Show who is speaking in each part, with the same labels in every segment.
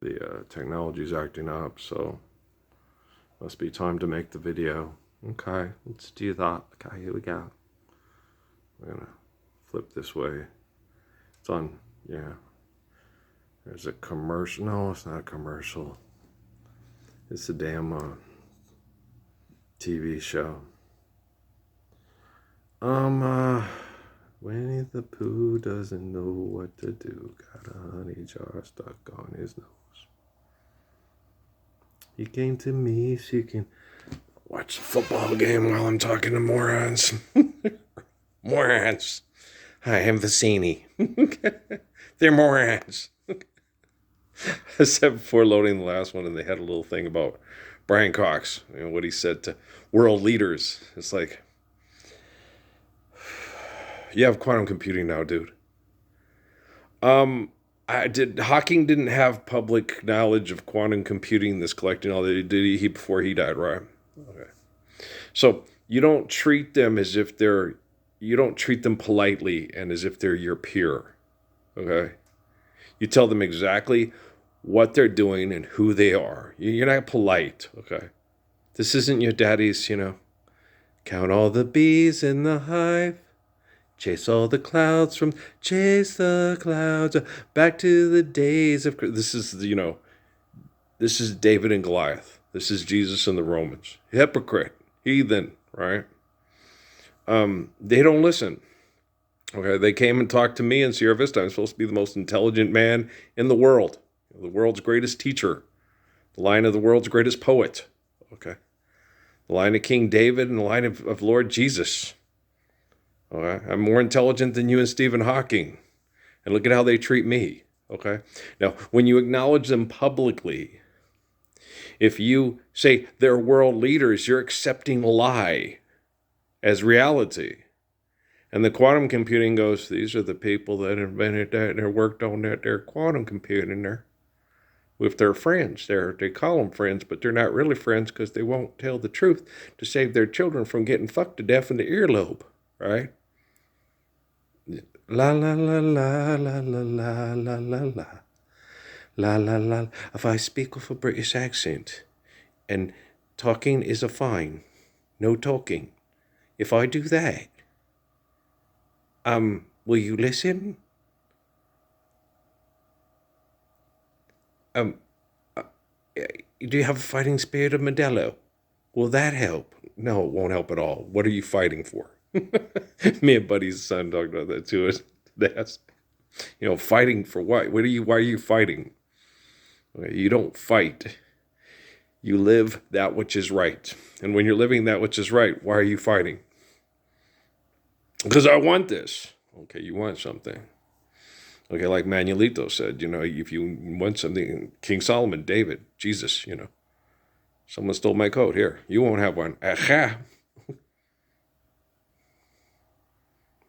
Speaker 1: The technology's acting up, so must be time to make the video. Okay, let's do that. Okay, here we go. We're gonna flip this way. It's on, yeah. There's a commercial. No, it's not a commercial. It's a damn TV show. Winnie the Pooh doesn't know what to do. Got a honey jar stuck on his nose. He came to me so you can watch the football game while I'm talking to morons. Morons. I am Vicini. They're morons. I said before loading the last one, and they had a little thing about Brian Cox, what he said to world leaders. It's like, you have quantum computing now, dude. Hawking didn't have public knowledge of quantum computing, this collecting all that he did before he died, right? Okay. So you don't treat them you don't treat them politely and as if they're your peer. Okay. You tell them exactly what they're doing and who they are. You're not polite. Okay. This isn't your daddy's, count all the bees in the hive. Chase the clouds back to the days of, this is David and Goliath. This is Jesus and the Romans. Hypocrite, heathen, right? They don't listen. Okay, they came and talked to me in Sierra Vista. I'm supposed to be the most intelligent man in the world, the world's greatest teacher, the line of the world's greatest poet. Okay, the line of King David and the line of Lord Jesus. Okay, I'm more intelligent than you and Stephen Hawking, and look at how they treat me. Okay, now when you acknowledge them publicly, if you say they're world leaders, you're accepting a lie as reality. And the quantum computing goes, these are the people that invented that and worked on that. They're quantum computing there. With their friends, they call them friends, but they're not really friends because they won't tell the truth to save their children from getting fucked to death in the earlobe, right? La la la la la la la la la la la la la. If I speak with a British accent, and talking is a fine, no talking. If I do that, will you listen? Do you have a fighting spirit of Modelo? Will that help? No, it won't help at all. What are you fighting for? Me and Buddy's son talked about that too. That's, fighting for what? Why are you fighting? You don't fight. You live that which is right. And when you're living that which is right, why are you fighting? Because I want this. Okay, you want something. Okay, like Manuelito said, if you want something, King Solomon, David, Jesus, someone stole my coat. Here, you won't have one. Aha.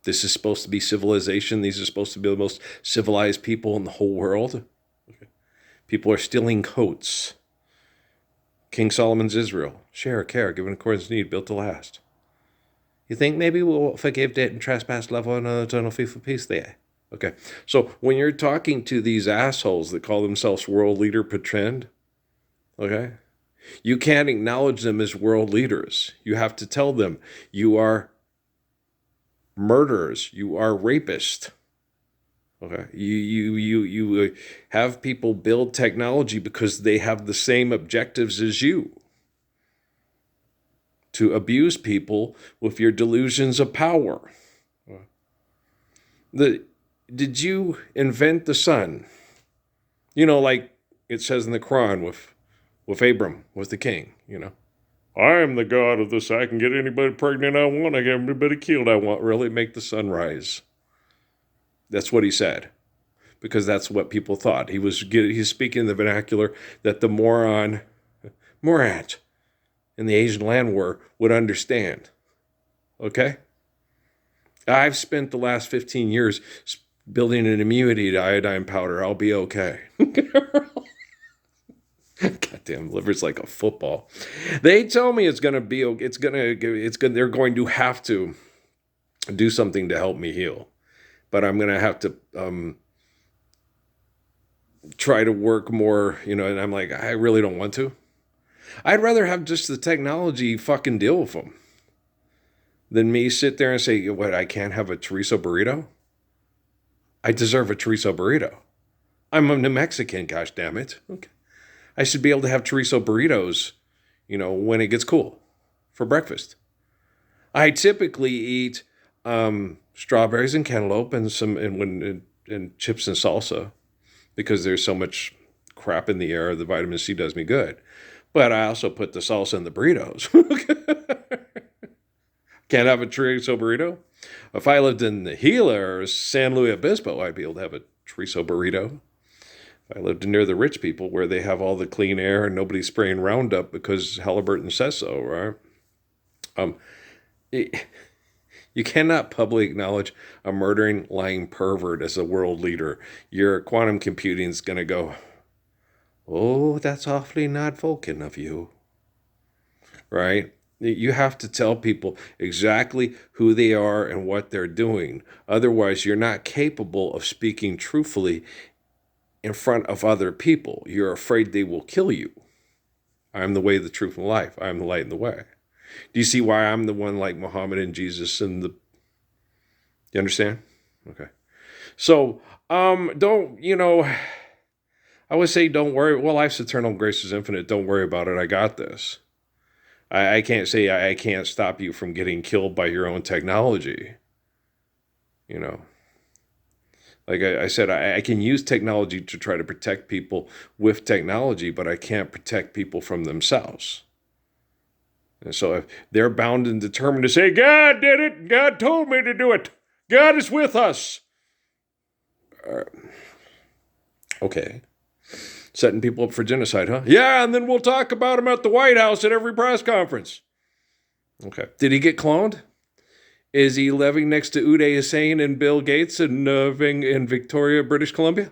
Speaker 1: This is supposed to be civilization. These are supposed to be the most civilized people in the whole world. Okay. People are stealing coats. King Solomon's Israel. Share, care, give in accordance to need, built to last. You think maybe we'll forgive debt and trespass, love one another, eternal fee for peace there? Okay, so when you're talking to these assholes that call themselves world leader pretend, okay, you can't acknowledge them as world leaders. You have to tell them you are murderers, you are rapists. Okay, you have people build technology because they have the same objectives as you. To abuse people with your delusions of power. Did you invent the sun? Like it says in the Quran with Abram, with the king, I am the God of this. I can get anybody pregnant I want. I can get anybody killed I want. Really make the sun rise. That's what he said. Because that's what people thought. He's speaking in the vernacular that the morons in the Asian land war would understand. Okay? I've spent the last 15 years building an immunity to iodine powder. I'll be okay. Goddamn, liver's like a football. They tell me they're going to have to do something to help me heal. But I'm going to have to try to work more, and I'm like, I really don't want to. I'd rather have just the technology fucking deal with them than me sit there and say, what, I can't have a chorizo burrito? I deserve a chorizo burrito. I'm a New Mexican, gosh damn it. Okay. I should be able to have chorizo burritos, when it gets cool for breakfast. I typically eat strawberries and cantaloupe and and chips and salsa because there's so much crap in the air. The vitamin C does me good. But I also put the salsa in the burritos. Can't have a chorizo burrito? If I lived in the Gila or San Luis Obispo, I'd be able to have a chorizo burrito. If I lived near the rich people where they have all the clean air and nobody's spraying Roundup because Halliburton says so, right? You cannot publicly acknowledge a murdering, lying pervert as a world leader. Your quantum computing is going to go, oh, that's awfully not Vulcan of you, right? You have to tell people exactly who they are and what they're doing. Otherwise, you're not capable of speaking truthfully in front of other people. You're afraid they will kill you. I'm the way, the truth, and life. I'm the light and the way. Do you see why I'm the one like Muhammad and Jesus and you understand? Okay. So, don't, I would say don't worry. Well, life's eternal, grace is infinite. Don't worry about it. I got this. I can't say I can't stop you from getting killed by your own technology. Like I said, I can use technology to try to protect people with technology, but I can't protect people from themselves. And so if they're bound and determined to say, God did it, God told me to do it, God is with us. Okay. Setting people up for genocide, huh? Yeah, and then we'll talk about him at the White House at every press conference. Okay. Did he get cloned? Is he living next to Uday Hussein and Bill Gates and living in Victoria, British Columbia?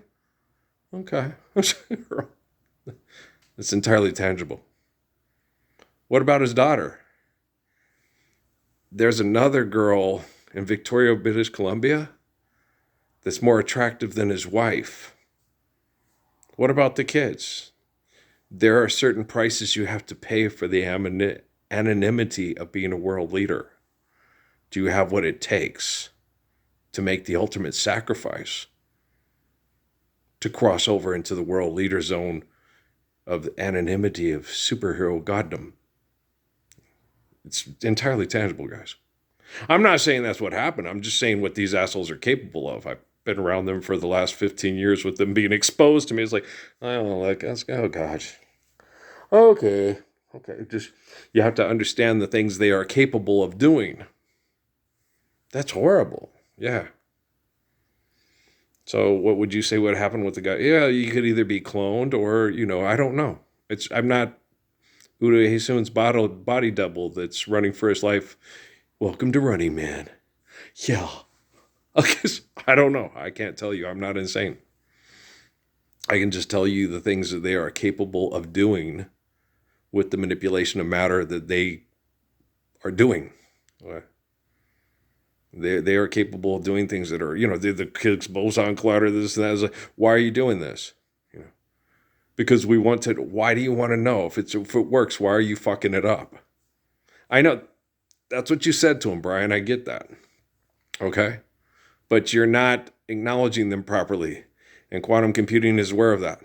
Speaker 1: Okay. It's entirely tangible. What about his daughter? There's another girl in Victoria, British Columbia that's more attractive than his wife. What about the kids? There are certain prices you have to pay for the anonymity of being a world leader. Do you have what it takes to make the ultimate sacrifice to cross over into the world leader zone of the anonymity of superhero goddom? It's entirely tangible, guys. I'm not saying that's what happened. I'm just saying what these assholes are capable of. I've been around them for the last 15 years with them being exposed to me. It's like, I don't know, oh, gosh. Okay. Just, you have to understand the things they are capable of doing. That's horrible. Yeah. So what would you say would happen with the guy? Yeah, you could either be cloned or, I don't know. I'm not Uday Husein's body double that's running for his life. Welcome to Running Man. Yeah. I don't know. I can't tell you. I'm not insane. I can just tell you the things that they are capable of doing with the manipulation of matter that they are doing. They are capable of doing things that are, the Higgs boson collider, this and that. Is like, why are you doing this? Because we want to. Why do you want to know if it works? Why are you fucking it up? I know that's what you said to him, Brian. I get that. Okay, but you're not acknowledging them properly, and quantum computing is aware of that.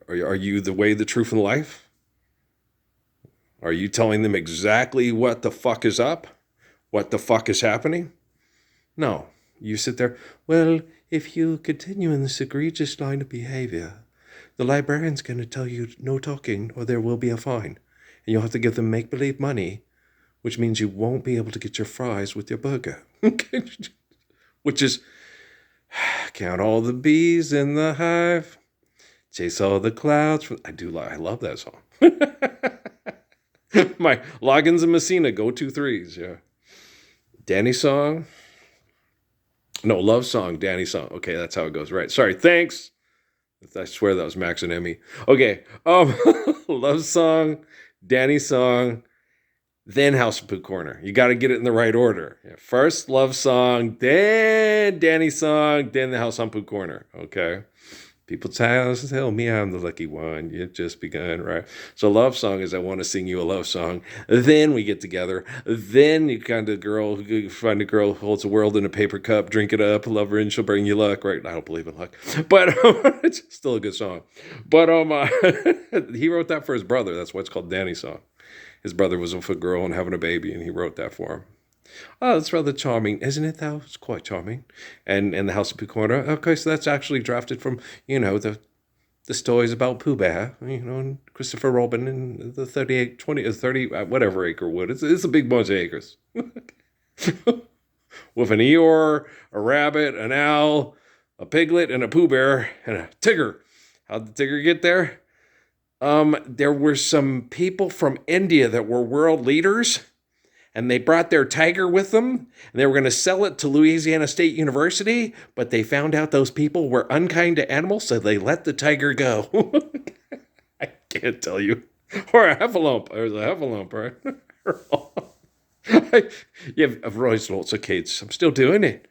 Speaker 1: Are you the way, the truth, and life? Are you telling them exactly what the fuck is up? What the fuck is happening? No. You sit there, well, if you continue in this egregious line of behavior, the librarian's going to tell you no talking or there will be a fine. And you'll have to give them make-believe money, which means you won't be able to get your fries with your burger. Which is, count all the bees in the hive, chase all the clouds. I love that song. My Loggins and Messina, go 2-3s, yeah. Danny song. No, love song, Danny song. Okay, that's how it goes. Right. Sorry. Thanks. I swear that was Max and Emmy. Okay. Love song, Danny song, then House of Pooh Corner. You got to get it in the right order. First love song, then Danny's song, then the House on Pooh Corner. Okay. People tell me I'm the lucky one. You've just begun, right? So love song is I want to sing you a love song. Then we get together. Then you find a girl who holds the world in a paper cup, drink it up, love her, and she'll bring you luck, right? I don't believe in luck, but it's still a good song. But he wrote that for his brother. That's why it's called Danny's song. His brother was with a girl and having a baby, and he wrote that for him. Oh, that's rather charming, isn't it, though? It's quite charming. And the House of Pooh Corner, okay, so that's actually drafted from, the stories about Pooh Bear, and Christopher Robin and the 38, 20, 30, whatever acre wood. It's a big bunch of acres. With an Eeyore, a rabbit, an owl, a piglet, and a Pooh Bear, and a tigger. How'd the tigger get there? There were some people from India that were world leaders, and they brought their tiger with them, and they were going to sell it to Louisiana State University, but they found out those people were unkind to animals, so they let the tiger go. I can't tell you. Or a heffalump. There's a heffalump, right? Yeah, I've always lots of kids. I'm still doing it.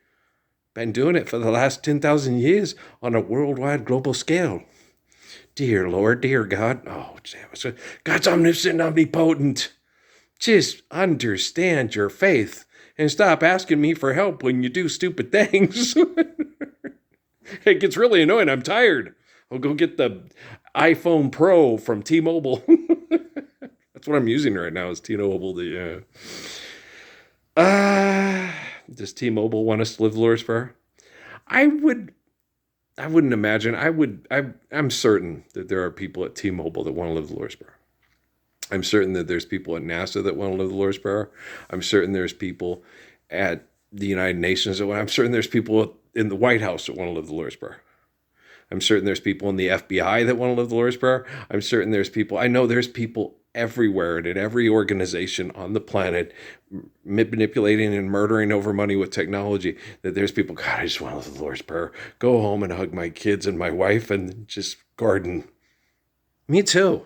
Speaker 1: Been doing it for the last 10,000 years on a worldwide global scale. Dear Lord, dear God. Oh, damn. God's omniscient, omnipotent. Just understand your faith and stop asking me for help when you do stupid things. It gets really annoying. I'm tired. I'll go get the iPhone Pro from T-Mobile. That's what I'm using right now is T-Mobile. Does T-Mobile want us to live the Lord's Prayer? I wouldn't imagine. I'm certain that there are people at T-Mobile that want to live the Lord's Prayer. I'm certain that there's people at NASA that want to live the Lord's Prayer. I'm certain there's people at the United Nations that want. I'm certain there's people in the White House that want to live the Lord's Prayer. I'm certain there's people in the FBI that want to live the Lord's Prayer. I'm certain I know there's people everywhere and in every organization on the planet manipulating and murdering over money with technology, that there's people, God, I just want to live the Lord's Prayer. Go home and hug my kids and my wife and just garden. Me too.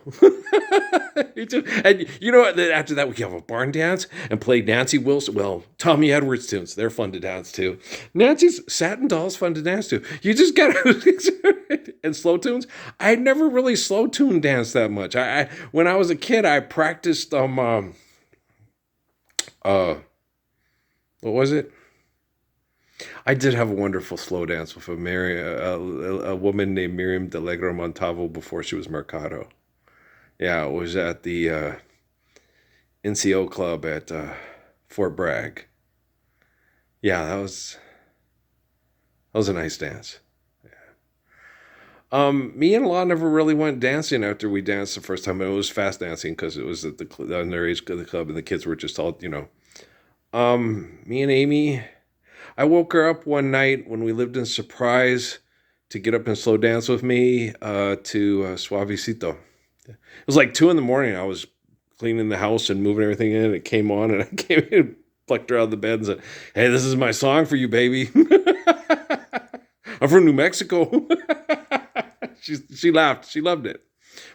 Speaker 1: And you know what? After that, we can have a barn dance and play Nancy Wilson. Well, Tommy Edwards tunes. They're fun to dance to. Nancy's Satin Doll's fun to dance to. You just got to... And slow tunes. I never really slow tune danced that much. When I was a kid, I practiced, what was it? I did have a wonderful slow dance with a woman named Miriam Delegro Montalvo before she was Mercado. Yeah, it was at the NCO club at Fort Bragg. Yeah, that was a nice dance. Yeah. Me and Law never really went dancing after we danced the first time. It was fast dancing because it was at the underage of the club and the kids were just all, Me and Amy, I woke her up one night when we lived in Surprise to get up and slow dance with me to Suavecito. It was like 2 a.m. I was cleaning the house and moving everything in. It came on, and I came in and plucked her out of the bed and said, "Hey, this is my song for you, baby." I'm from New Mexico. She laughed. She loved it.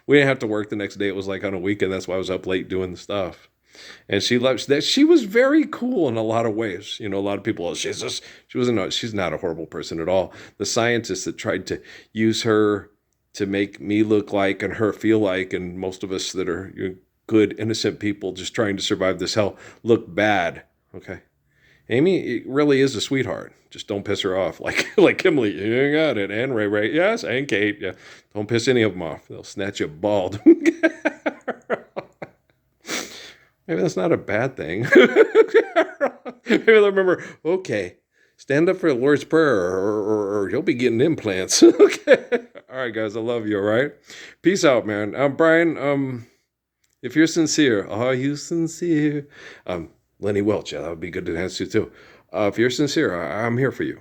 Speaker 1: We didn't have to work the next day. It was like on a weekend. That's why I was up late doing the stuff. And she loved that. She was very cool in a lot of ways. A lot of people, she's not a horrible person at all. The scientists that tried to use her to make me look like and her feel like, and most of us that are good, innocent people just trying to survive this hell look bad. Okay. Amy really is a sweetheart. Just don't piss her off. Like Kimberly, you ain't got it. And Ray, yes, and Kate, yeah. Don't piss any of them off. They'll snatch you bald. Maybe that's not a bad thing. Maybe they'll remember, okay, stand up for the Lord's Prayer or you'll be getting implants. Okay. All right, guys, I love you, all right? Peace out, man. Brian, if you're sincere, are you sincere? Lenny Welch, yeah, that would be good to answer too. If you're sincere, I'm here for you.